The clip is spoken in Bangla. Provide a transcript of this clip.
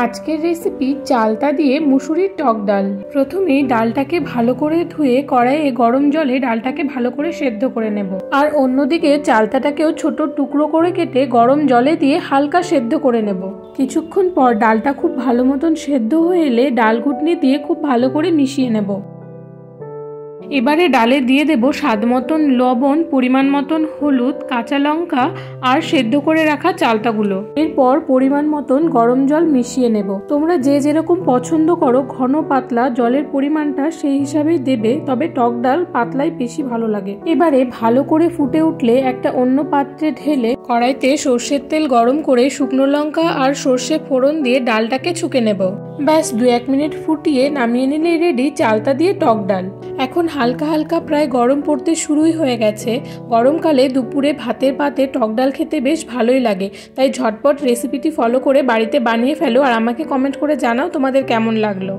আজকের রেসিপি চালতা দিয়ে মুসুরির টক ডাল। প্রথমে ডালটাকে ভালো করে ধুয়ে কড়াইয়ে গরম জলে ডালটাকে ভালো করে সেদ্ধ করে নেব। আর অন্যদিকে চালতাটাকেও ছোট টুকরো করে কেটে গরম জলে দিয়ে হালকা সেদ্ধ করে নেব। কিছুক্ষণ পর ডালটা খুব ভালো মতন সেদ্ধ হয়ে এলে ডাল ঘুটনি দিয়ে খুব ভালো করে মিশিয়ে নেব। এবারে ডালে দিয়ে দেব স্বাদ মতন লবণ, পরিমাণ মতন হলুদ, কাঁচা লঙ্কা আর সেদ্ধ করে রাখা চালতাগুলো। এরপর পরিমাণ মতন গরম জল মিশিয়ে নেব। তোমরা যে যেরকম পছন্দ করো ঘন পাতলা জলের পরিমাণটা সেই হিসাবেই দেবে, তবে টক ডাল পাতলাই বেশি ভালো লাগে। এবারে ভালো করে ফুটে উঠলে একটা অন্য পাত্রে ঢেলে কড়াইতে সর্ষের তেল গরম করে শুকনো লঙ্কা আর সর্ষে ফোড়ন দিয়ে ডালটাকে ছুঁকে নেব। ব্যাস 2-1 মিনিট ফুটিয়ে নামিয়ে নিলেই রেডি চালতা দিয়ে টক ডাল। এখন হালকা হালকা প্রায় গরম পড়তে শুরুই হয়ে গেছে। গরমকালে দুপুরে ভাতের পাতে টক ডাল খেতে বেশ ভালোই লাগে, তাই ঝটপট রেসিপিটি ফলো করে বাড়িতে বানিয়ে ফেলো আর আমাকে কমেন্ট করে জানাও তোমাদের কেমন লাগলো।